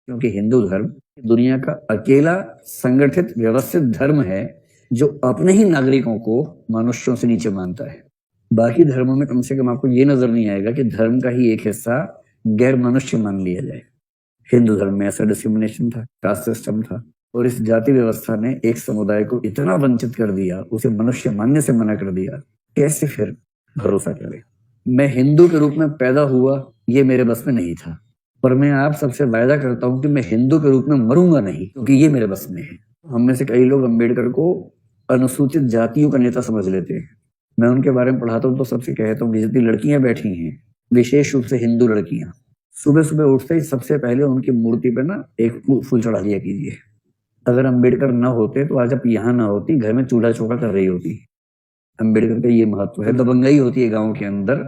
क्योंकि हिंदू धर्म दुनिया का अकेला संगठित व्यवस्थित धर्म है जो अपने ही नागरिकों को मनुष्यों से नीचे मानता है। बाकी धर्मों में कम से कम आपको ये नजर नहीं आएगा कि धर्म का ही एक हिस्सा गैर मनुष्य मान लिया जाए। हिंदू धर्म में ऐसा डिस्क्रिमिनेशन था, कास्ट सिस्टम था, और इस जाति व्यवस्था ने एक समुदाय को इतना वंचित कर दिया, उसे मनुष्य मानने से मना कर दिया। कैसे फिर भरोसा करे? मैं हिंदू के रूप में पैदा हुआ, ये मेरे बस में नहीं था, पर मैं आप सबसे वायदा करता हूं कि मैं हिंदू के रूप में मरूंगा नहीं, क्योंकि ये मेरे बस में है। हम में से कई लोग अंबेडकर को अनुसूचित जातियों का नेता समझ लेते हैं। मैं उनके बारे में पढ़ाता हूँ तो सबसे कहता हूँ कि जितनी लड़कियां बैठी हैं, विशेष रूप से हिंदू लड़कियां, सुबह सुबह उठते ही सबसे पहले उनकी मूर्ति पे ना एक फूल चढ़ा दिया कीजिए। अगर अंबेडकर ना होते तो आज आप यहाँ ना होती, घर में चूल्हा चौका कर रही होती। अंबेडकर का ये महत्व है। दबंगई होती है गांव के अंदर,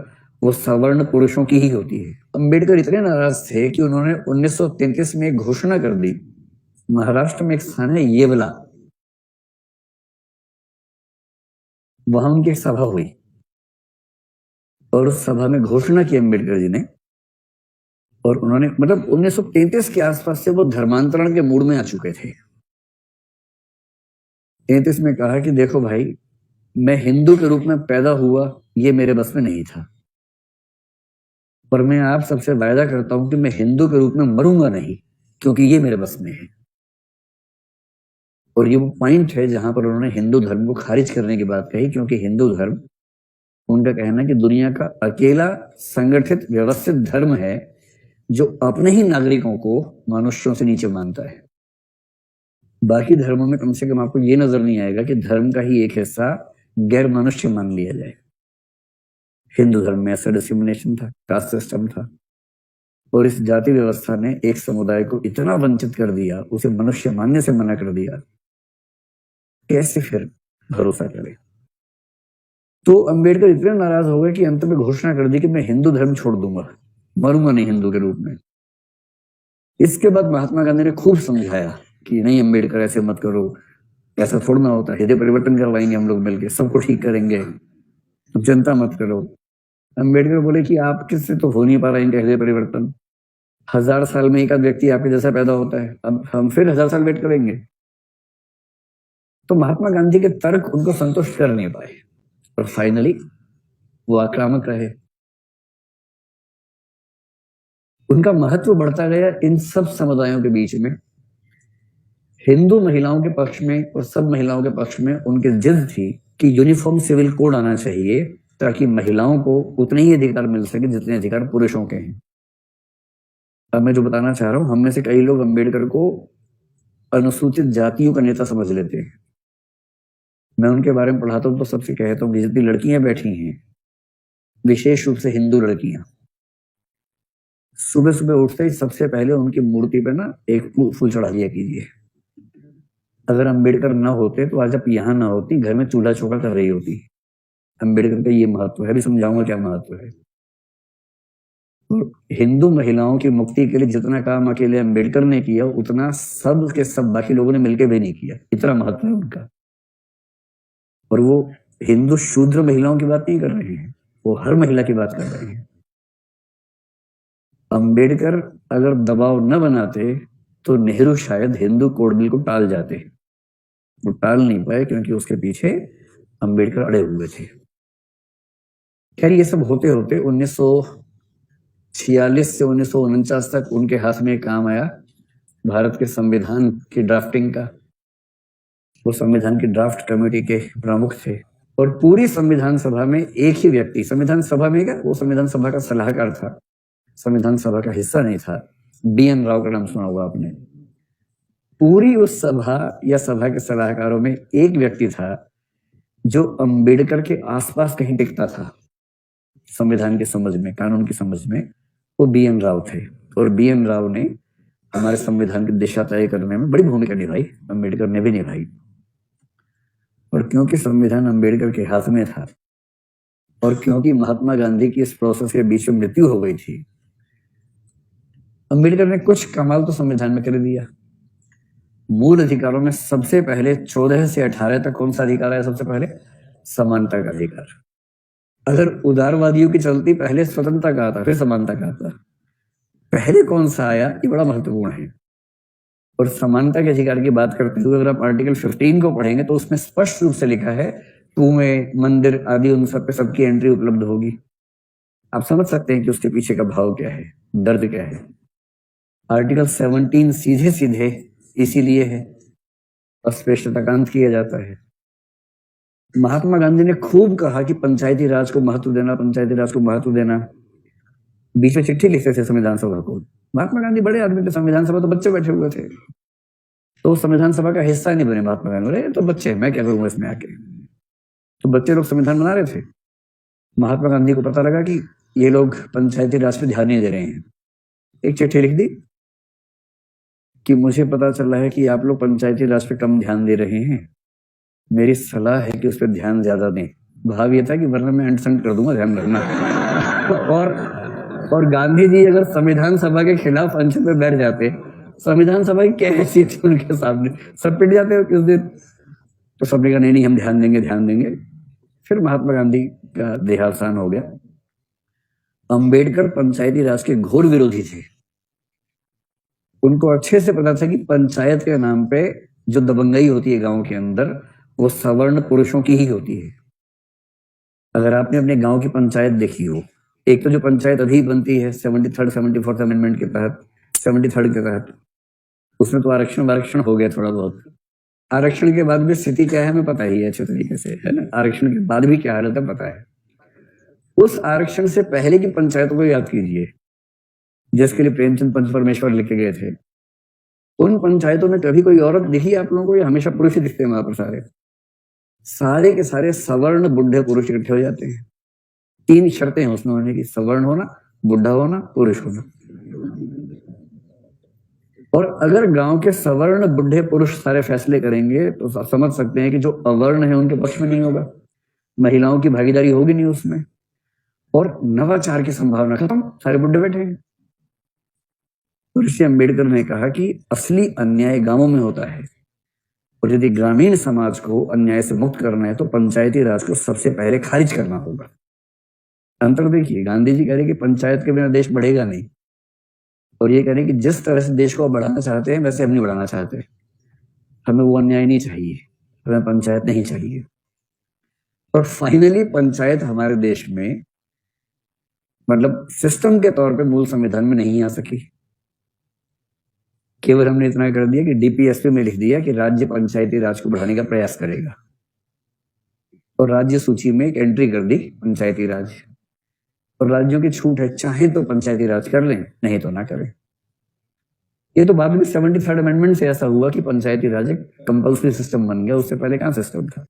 वो सवर्ण पुरुषों की ही होती है। अंबेडकर इतने नाराज थे कि उन्होंने 1933 में एक घोषणा कर दी। महाराष्ट्र में एक स्थान है येवला, वहां उनकी एक सभा हुई और उस सभा में घोषणा की अंबेडकर जी ने, और उन्होंने मतलब 1933 के आसपास से वो धर्मांतरण के मूड में आ चुके थे। 33 में कहा कि देखो भाई, मैं हिंदू के रूप में पैदा हुआ, ये मेरे बस में नहीं था, पर मैं आप सबसे वायदा करता हूं कि मैं हिंदू के रूप में मरूंगा नहीं, क्योंकि ये मेरे बस में है। और ये वो पॉइंट है जहां पर उन्होंने हिंदू धर्म को खारिज करने की बात कही, क्योंकि हिंदू धर्म, उनका कहना है कि दुनिया का अकेला संगठित व्यवस्थित धर्म है जो अपने ही नागरिकों को मनुष्यों से नीचे मानता है। बाकी धर्मों में कम से कम आपको ये नजर नहीं आएगा कि धर्म का ही एक हिस्सा गैर मनुष्य मान लिया जाए। हिंदू धर्म में ऐसा डिस्क्रिमिनेशन था, कास्ट सिस्टम था, और इस जाति व्यवस्था ने एक समुदाय को इतना वंचित कर दिया, उसे मनुष्य मानने से मना कर दिया। कैसे फिर भरोसा करे? तो अंबेडकर इतने नाराज हो गए कि अंत में घोषणा कर दी कि मैं हिंदू धर्म छोड़ दूंगा, मरूंगा नहीं हिंदू के रूप में। इसके बाद महात्मा गांधी ने खूब समझाया कि नहीं अंबेडकर, ऐसे मत करो, ऐसा थोड़ा ना होता, हृदय परिवर्तन करवाएंगे हम लोग मिलकर, सबको ठीक करेंगे, तुम चिंता मत करो। अंबेडकर बोले कि आपके से तो हो नहीं पा रहा इनका हृदय परिवर्तन, 1000 साल में एक आध व्यक्ति आपके जैसा पैदा होता है, अब हम फिर 1000 साल वेट करेंगे? तो महात्मा गांधी के तर्क उनको संतुष्ट कर नहीं पाए और फाइनली वो आक्रामक रहे। उनका महत्व बढ़ता गया इन सब समुदायों के बीच में। हिंदू महिलाओं के पक्ष में और सब महिलाओं के पक्ष में उनकी जिद थी कि यूनिफॉर्म सिविल कोड आना चाहिए, ताकि महिलाओं को उतने ही अधिकार मिल सके जितने अधिकार पुरुषों के हैं। अब मैं जो बताना चाह रहा हूं, हम में से कई लोग अंबेडकर को अनुसूचित जातियों का नेता समझ लेते हैं। मैं उनके बारे में पढ़ाता हूं तो सबसे कहता हूँ कि जितनी लड़कियां बैठी हैं, विशेष रूप से हिंदू लड़कियां, सुबह सुबह उठते ही सबसे पहले उनकी मूर्ति पे ना एक फूल चढ़ा दिया कीजिए। अगर अंबेडकर ना होते तो आज आप यहाँ ना होती, घर में चूल्हा चौका कर रही होती। अंबेडकर का ये महत्व है, भी समझाऊंगा क्या महत्व है। हिंदू महिलाओं की मुक्ति के लिए जितना काम अकेले अंबेडकर ने किया, उतना सब के सब बाकी लोगों ने मिलकर भी नहीं किया। इतना महत्व है उनका। और वो हिंदू शूद्र महिलाओं की बात नहीं कर रहे हैं, वो हर महिला की बात कर रहे हैं। अंबेडकर अगर दबाव न बनाते तो नेहरू शायद हिंदू कोड बिल को टाल जाते। वो टाल नहीं पाए क्योंकि उसके पीछे अंबेडकर अड़े हुए थे। खैर, ये सब होते होते 1946 से 1949 तक उनके हाथ में काम आया भारत के संविधान की ड्राफ्टिंग का। वो संविधान की ड्राफ्ट कमेटी के प्रमुख थे और पूरी संविधान सभा में एक ही व्यक्ति, संविधान सभा में क्या, वो संविधान सभा का सलाहकार था, संविधान सभा का हिस्सा नहीं था। BN राव का नाम सुना होगा आपने। पूरी उस सभा या सभा के सलाहकारों में एक व्यक्ति था जो अंबेडकर के आसपास कहीं टिकता था संविधान की समझ में, कानून की समझ में। वो BN राव थे और BN राव ने हमारे संविधान की दिशा तय करने में बड़ी भूमिका निभाई, अंबेडकर ने भी निभाई। और क्योंकि संविधान अंबेडकर के हाथ में था और क्योंकि महात्मा गांधी की इस प्रोसेस के बीच में मृत्यु हो गई थी, अंबेडकर ने कुछ कमाल तो संविधान में कर दिया। मूल अधिकारों में सबसे पहले 14 से 18 तक कौन सा अधिकार है? सबसे पहले समानता का अधिकार। अगर उदारवादियों की चलती, पहले स्वतंत्रता का आता, फिर समानता का आता, पहले कौन सा आया, ये बड़ा महत्वपूर्ण है। और समानता के अधिकार की बात करते हुए अगर आप आर्टिकल 15 को पढ़ेंगे तो उसमें स्पष्ट रूप से लिखा है कुएं, मंदिर आदि उन सब पे सबकी एंट्री उपलब्ध होगी। आप समझ सकते हैं कि उसके पीछे का भाव क्या है, दर्द क्या है। आर्टिकल 17 सीधे सीधे इसीलिए है, अस्पृश्यताकांत किया जाता है। महात्मा गांधी ने खूब कहा कि पंचायती राज को महत्व देना, पंचायती राज को महत्व देना। बीच में चिट्ठी लिखते थे संविधान सभा को। महात्मा गांधी बड़े आदमी थे, संविधान सभा तो बच्चे बैठे हुए थे, तो संविधान सभा का हिस्सा नहीं बने महात्मा गांधी। बोले तो बच्चे, मैं क्या करूंगा इसमें आके। तो बच्चे लोग संविधान बना रहे थे। महात्मा गांधी को पता लगा कि ये लोग पंचायती राज पे ध्यान नहीं दे रहे हैं। एक चिट्ठी लिख दी कि मुझे पता चला है कि आप लोग पंचायती राज पे कम ध्यान दे रहे हैं, मेरी सलाह है कि उस पर ध्यान ज्यादा दें। भाव ये था कि वरना मैं अंडसंड कर दूंगा, ध्यान रखना। और गांधी जी अगर संविधान सभा के खिलाफ अनशन पे बैठ जाते, संविधान सभा की क्या हैसियत थी उनके सामने, सब पिट जाते किस दिन। तो सबने कहा नहीं हम ध्यान देंगे, ध्यान देंगे। फिर महात्मा गांधी का देहावसान हो गया। अंबेडकर पंचायती राज के घोर विरोधी थे। उनको अच्छे से पता था कि पंचायत के नाम पे जो दबंगई होती है गांव के अंदर, वो सवर्ण पुरुषों की ही होती है। अगर आपने अपने गांव की पंचायत देखी हो, एक तो जो पंचायत अभी बनती है 73rd 74th अमेंडमेंट के तहत, 73rd के तहत, उसमें तो आरक्षण हो गया थोड़ा बहुत। आरक्षण के बाद भी स्थिति क्या है हमें पता ही है अच्छे तरीके से, है ना। आरक्षण के बाद भी क्या हालत है पता है। उस आरक्षण से पहले की पंचायतों को याद कीजिए, जिसके लिए प्रेमचंद पंच परमेश्वर लिखे गए थे। उन पंचायतों में कभी कोई औरत दिखी आप लोगों को, या हमेशा पुरुष ही दिखते हैं वहां पर? सारे के सारे सवर्ण बुढ़े पुरुष इकट्ठे हो जाते हैं। 3 शर्तें हैं उसमें होने की, सवर्ण होना, बुढ़ा होना, पुरुष होना। और अगर गांव के सवर्ण बुढ़े पुरुष सारे फैसले करेंगे तो आप समझ सकते हैं कि जो अवर्ण है उनके पक्ष में नहीं होगा, महिलाओं की भागीदारी होगी नहीं उसमें, और नवाचार की संभावना खत्म, सारे बुढ़े बैठे हैं। ऋषि अंबेडकर ने कहा कि असली अन्याय गांवों में होता है, और यदि ग्रामीण समाज को अन्याय से मुक्त करना है तो पंचायती राज को सबसे पहले खारिज करना होगा। अंतर देखिए, गांधी जी कह रहे कि पंचायत के बिना देश बढ़ेगा नहीं, और ये कह रहे कि जिस तरह से देश को बढ़ाना चाहते हैं वैसे हम नहीं बढ़ाना चाहते, हमें वो अन्याय नहीं चाहिए, हमें पंचायत नहीं चाहिए। और फाइनली पंचायत हमारे देश में मतलब सिस्टम के तौर पे मूल संविधान में नहीं आ सकी। केवल हमने इतना कर दिया कि डीपीएसपी में लिख दिया कि राज्य पंचायती राज को बढ़ाने का प्रयास करेगा, और राज्य सूची में एक एंट्री कर दी पंचायती राज। और राज्यों की छूट है, चाहे तो पंचायती राज कर लें, नहीं तो ना करें। ये तो बाद में 73rd अमेंडमेंट से ऐसा हुआ कि पंचायती राज एक कंपल्सरी सिस्टम बन गया, उससे पहले कहाँ सिस्टम था।